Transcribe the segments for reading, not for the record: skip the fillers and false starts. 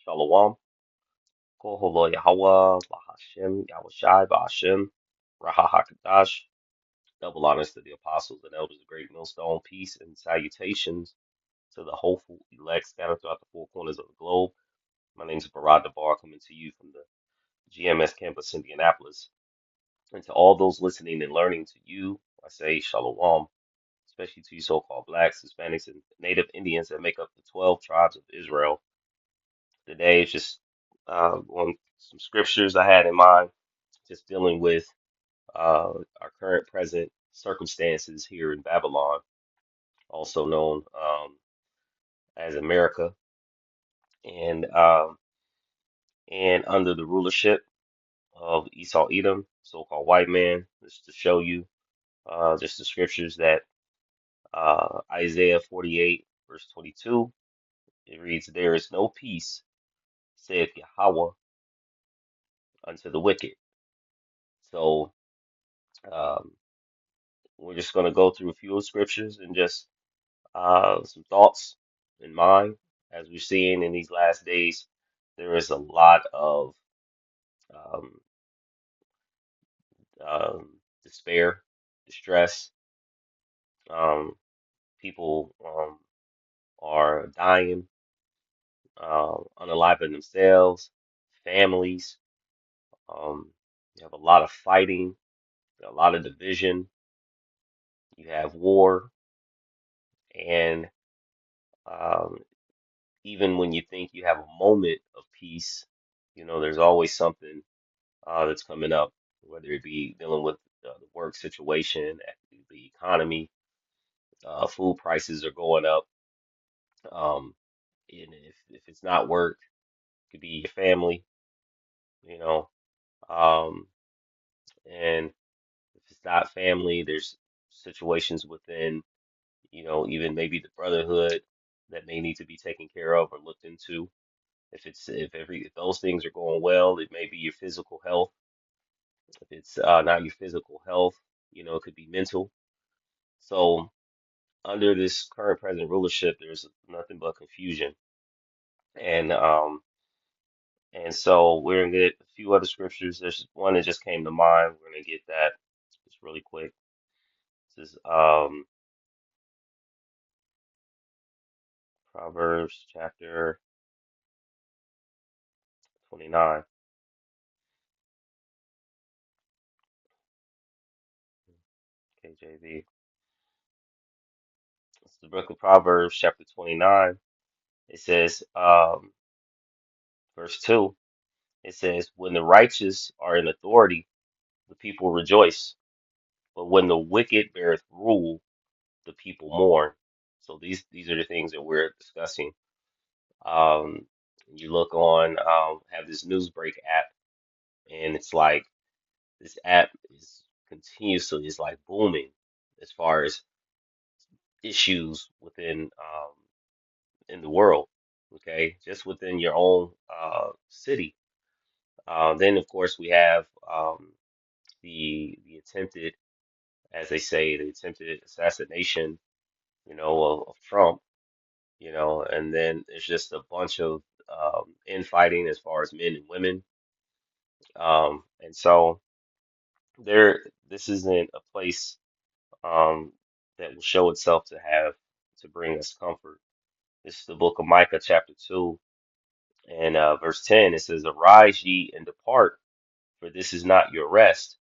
Shalom. Koholo Yahweh, Bahashem, Yahushai, Bahashem, Raha HaKadash. Double honors to the apostles and elders of Great Millstone. Peace and salutations to the hopeful elect scattered throughout the four corners of the globe. My name is Barad Dabar, coming to you from the GMS campus, Indianapolis. And to all those listening and learning to you, I say Shalom, especially to you so-called blacks, Hispanics, and Native Indians that make up the 12 tribes of Israel. Today is just on some scriptures I had in mind, just dealing with our current present circumstances here in Babylon, also known as America, and um, and under the rulership of Esau Edom, so-called white man. Just to show you just the scriptures that Isaiah 48 verse 22, it reads, "There is no peace, saith Yahweh, unto the wicked." So um, we're just going to go through a few scriptures and just some thoughts in mind. As we're seeing in these last days, there is a lot of um, despair, distress. Um, People are dying, unaliving themselves, families. You have a lot of fighting, a lot of division. You have war, and um, even when you think you have a moment of peace, there's always something that's coming up, whether it be dealing with the work situation, the economy, food prices are going up. Um, and if it's not work, it could be your family, you know. Um, and if it's not family, there's situations within, even maybe the brotherhood that may need to be taken care of or looked into. If those things are going well, it may be your physical health. If it's not your physical health, it could be mental. So under this current present rulership, there's nothing but confusion. And so we're gonna get a few other scriptures. There's one that just came to mind. We're gonna get that just really quick. This is Proverbs chapter 29, KJV. It's the book of Proverbs chapter 29. It says, verse 2, it says, "When the righteous are in authority, the people rejoice. But when the wicked beareth rule, the people mourn." So these are the things that we're discussing. Um, you look on, have this Newsbreak app, and it's like this app is continuously is like booming as far as issues within in the world. Okay, just within your own city. Then of course we have the attempted, as they say, the attempted assassination, of Trump, and then there's just a bunch of infighting as far as men and women. And so this isn't a place that will show itself to bring us comfort. This is the book of Micah, chapter 2, and verse 10. It says, "Arise ye and depart, for this is not your rest."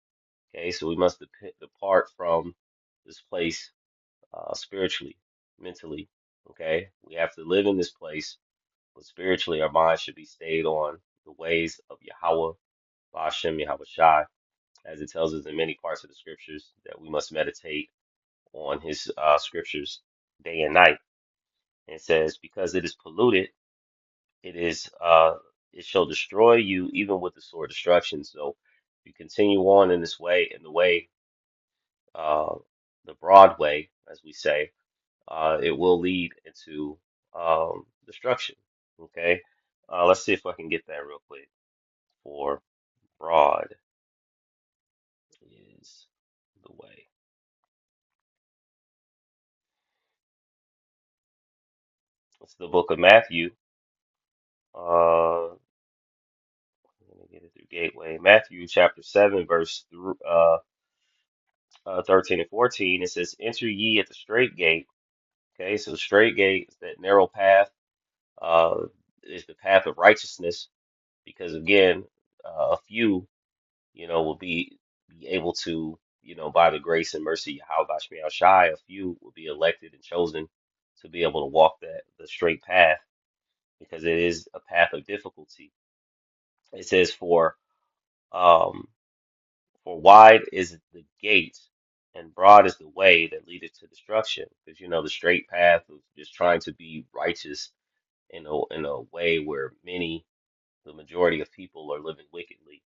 Okay, so we must depart from this place spiritually, mentally. Okay, we have to live in this place, but spiritually, our minds should be stayed on the ways of Yahweh, Ba'ashem, Yahweh Shai, as it tells us in many parts of the scriptures that we must meditate on his scriptures day and night. And it says, "Because it is polluted, it is it shall destroy you even with the sword of destruction." So if you continue on in this way, in the way, uh, the broad way, as we say, it will lead into destruction. Okay, let's see if I can get that real quick. For broad is the way. It's the book of Matthew, gateway. Matthew chapter 7, verse 13 and 14, it says, Enter ye at the straight gate. Okay, so the straight gate is that narrow path, uh, is the path of righteousness, because again, a few, will be able to, by the grace and mercy of Yahweh Shai, Shai, a few will be elected and chosen to be able to walk the straight path, because it is a path of difficulty. It says, um, for wide is the gate and broad is the way that leadeth to destruction. Because the straight path of just trying to be righteous in a way where the majority of people are living wickedly.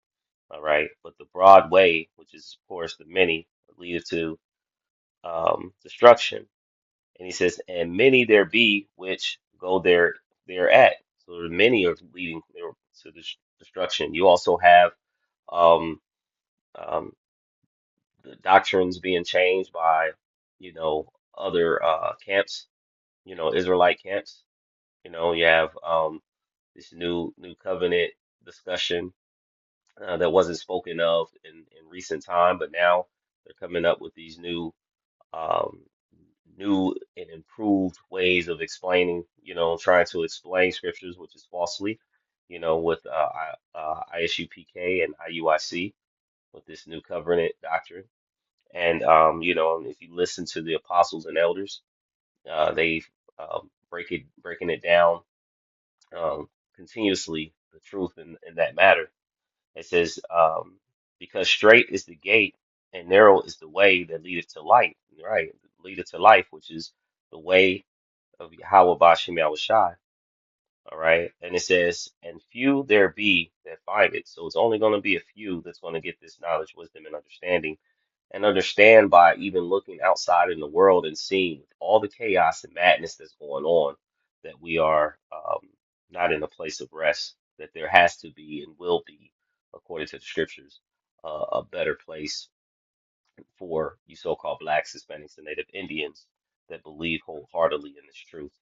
All right. But the broad way, which is of course the many, leadeth to destruction. And he says, and many there be which go there at. So the many are leading there to destruction. You also have um, um, the doctrines being changed by, other camps, Israelite camps. You have this new covenant discussion that wasn't spoken of in recent time, but now they're coming up with these um, new and improved ways of explaining, trying to explain scriptures, which is falsely, with ISUPK and IUIC with this new covenant doctrine. And if you listen to the apostles and elders, they breaking it down continuously, the truth in that matter. It says, because straight is the gate and narrow is the way that leadeth to life, right? Leadeth to life, which is the way of Yahweh Bashem Yahushai. All right. And it says, and few there be that find it. So it's only going to be a few that's going to get this knowledge, wisdom, and understand by even looking outside in the world and seeing all the chaos and madness that's going on, that we are not in a place of rest, that there has to be and will be, according to the scriptures, a better place for you so-called blacks, Hispanics, and Native Indians that believe wholeheartedly in this truth.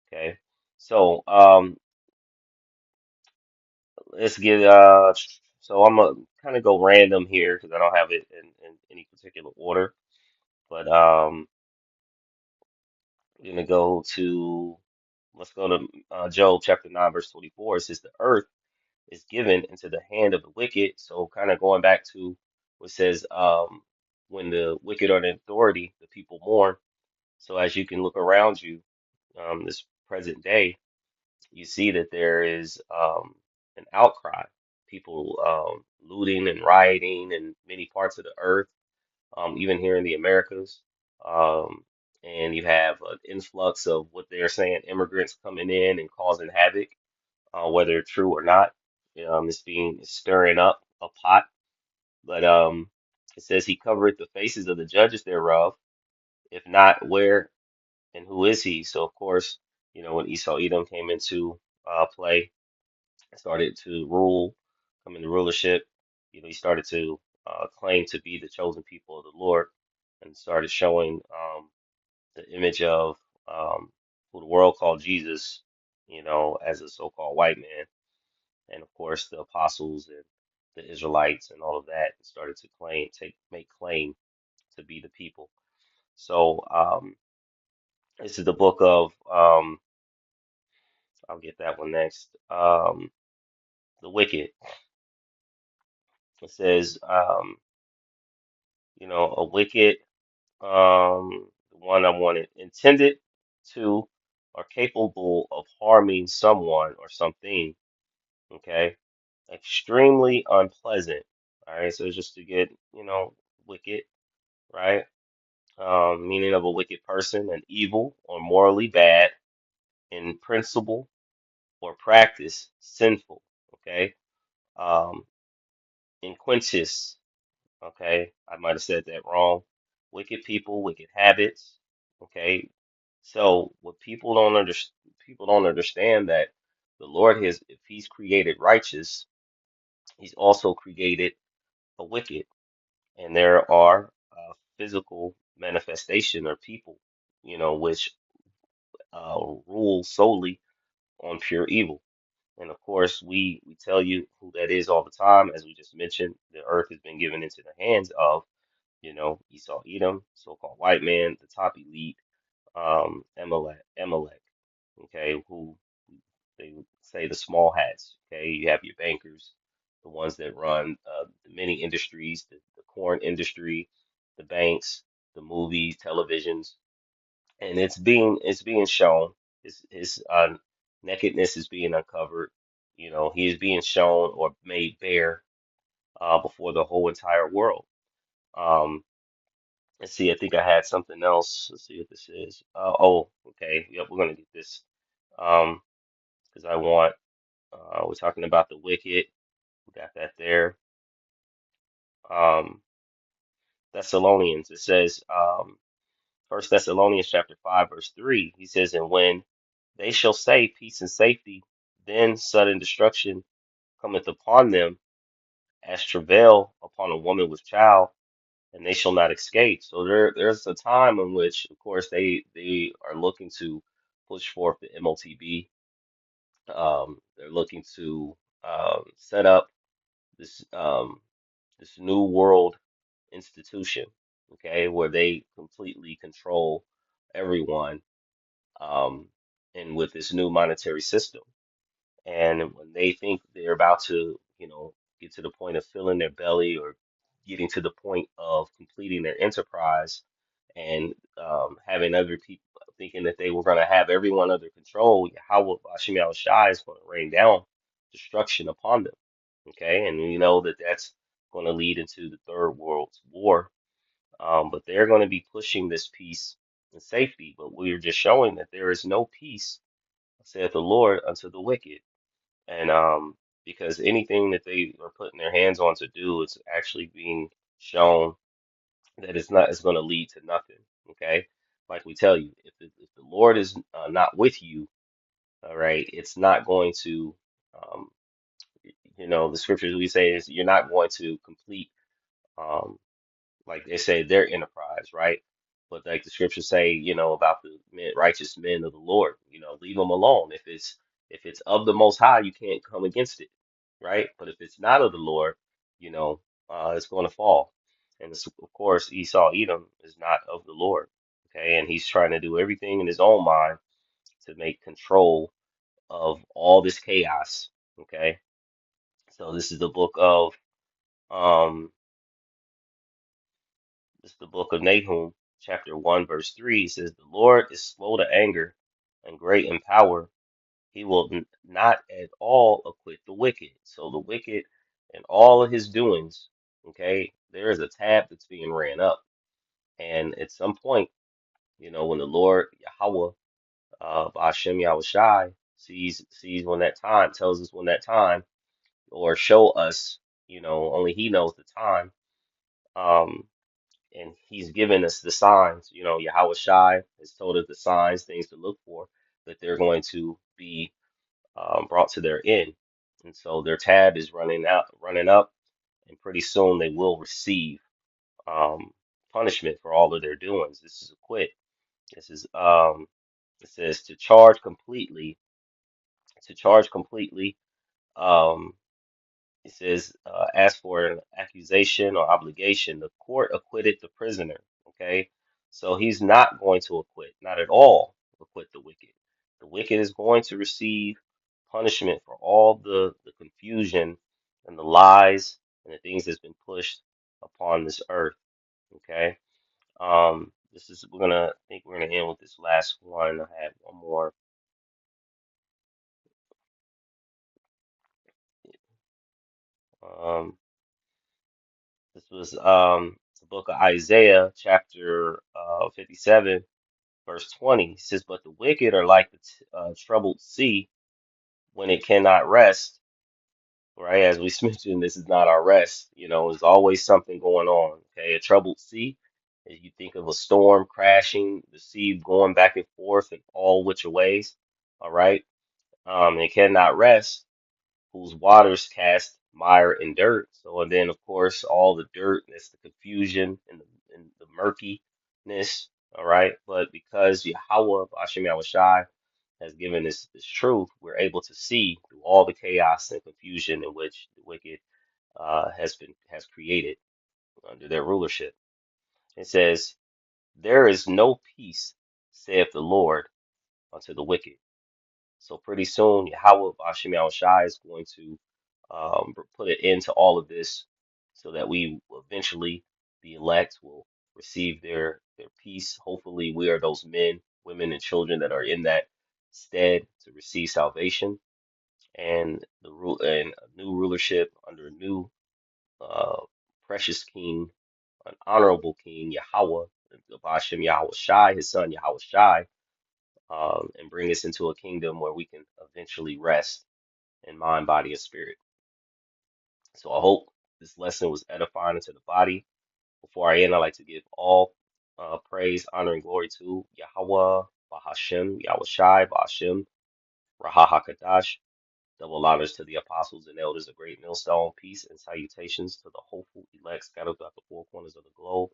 Okay. So let's get so I'm gonna kind of go random here because I don't have it in any particular order, but we're gonna go to let's go to Job chapter 9 verse 24. It says the earth is given into the hand of the wicked. So kind of going back to what says when the wicked are in authority, the people mourn. So as you can look around you, this present day, you see that there is an outcry, people looting and rioting in many parts of the earth, even here in the Americas. Um, and you have an influx of what they're saying, immigrants coming in and causing havoc, whether true or not. It's stirring up a pot. But it says he covereth the faces of the judges thereof. If not, where and who is he? So of course, when Esau Edom came into play, started to rule, come into rulership, he started to claim to be the chosen people of the Lord, and started showing the image of who the world called Jesus, as a so-called white man, and of course the apostles and the Israelites and all of that started to make claim to be the people. So this is the book of I'll get that one next. The wicked. It says a wicked, the one I wanted, intended to or capable of harming someone or something. Okay, extremely unpleasant. All right, so it's just to get, wicked, right? Meaning of a wicked person, an evil or morally bad in principle or practice, sinful. Okay, um, inquisitus. Okay, I might have said that wrong. Wicked people, wicked habits. Okay, so what people don't understand that the Lord has, if He's created righteous, He's also created a wicked, and there are physical manifestation or people, which rule solely on pure evil. And of course, we tell you who that is all the time. As we just mentioned, the earth has been given into the hands of, Esau, Edom, so-called white man, the top elite, Amalek, okay, who they say the small hats, okay. You have your bankers, the ones that run the many industries, the corn industry, the banks, the movies, televisions, and it's being shown. His nakedness is being uncovered. He is being shown or made bare before the whole entire world. Um, let's see. I think I had something else. Let's see what this is. Oh, okay. Yep, we're gonna get this. Um, because I want. We're talking about the wicked. We got that there. Um, Thessalonians. It says, First Thessalonians chapter 5 verse 3. He says, and when they shall say peace and safety, then sudden destruction cometh upon them, as travail upon a woman with child, and they shall not escape. So there's a time in which, of course, they are looking to push forth the MOTB. They're looking to set up this new world institution, okay, where they completely control everyone, um, and with this new monetary system. And when they think they're about to, get to the point of filling their belly or getting to the point of completing their enterprise and having other people thinking that they were going to have everyone under control, Yahweh Bashim Shai is going to rain down destruction upon them. Okay, and we know that that's going to lead into the Third World War. But they're going to be pushing this peace and safety. But we're just showing that there is no peace, saith the Lord, unto the wicked. And because anything that they are putting their hands on to do is actually being shown that it's going to lead to nothing. Okay, like we tell you, if the Lord is not with you, all right, it's not going to, um, the scriptures we say is you're not going to complete. Um, like they say, their enterprise, right? But like the scriptures say, about the righteous men of the Lord, leave them alone. If it's of the Most High, you can't come against it, right? But if it's not of the Lord, you know, it's going to fall. And of course, Esau, Edom, is not of the Lord, okay? And he's trying to do everything in his own mind to make control of all this chaos, okay? So this is the book of um This is the book of Nahum, chapter 1, verse 3. It says, the Lord is slow to anger and great in power. He will not at all acquit the wicked. So the wicked and all of his doings, okay, there is a tab that's being ran up. And at some point, when the Lord, Yahweh, Ba'ashem Yahushai, sees when that time, tells us when that time, or show us, only he knows the time. Um, and he's given us the signs. Yahweh Shai has told us the signs, things to look for, that they're going to be brought to their end. And so their tab is running up, and pretty soon they will receive um, punishment for all of their doings. This is a quit. This is it says to charge completely. Um, It says, as for an accusation or obligation, the court acquitted the prisoner. Okay, so he's not going to acquit, not at all acquit the wicked. The wicked is going to receive punishment for all the confusion and the lies and the things that's been pushed upon this earth. Okay, I think we're gonna end with this last one. I have one more. Um, this was the book of Isaiah, chapter 57, verse 20. It says, but the wicked are like the troubled sea when it cannot rest, right? As we mentioned, this is not our rest. There's always something going on, okay? A troubled sea, as you think of a storm crashing, the sea going back and forth in all which ways, all right? It cannot rest, whose waters cast mire and dirt. So, and then of course all the dirt, that's the confusion and the murkiness. All right, but because Yahweh, Hashem Yahushai, has given this truth, we're able to see through all the chaos and confusion in which the wicked has created under their rulership. It says, "There is no peace, saith the Lord, unto the wicked." So pretty soon, Yahweh Bashim Yahushai is going to put an end to all of this, so that we will eventually, the elect, will receive their peace. Hopefully, we are those men, women, and children that are in that stead to receive salvation and the rule and a new rulership under a new uh, precious king, an honorable king, Yahweh, Bashim Yahushai, his son Yahushai, and bring us into a kingdom where we can eventually rest in mind, body, and spirit. So I hope this lesson was edifying into the body. Before I end, I'd like to give all praise, honor, and glory to Yahweh, Bahashem, Yahushai, Bahashem, Raha HaKadash. Double honors to the apostles and elders of Great Millstone. Peace and salutations to the hopeful elect scattered throughout the four corners of the globe.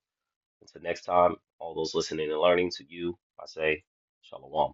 Until next time, all those listening and learning, to you, I say, Shalom.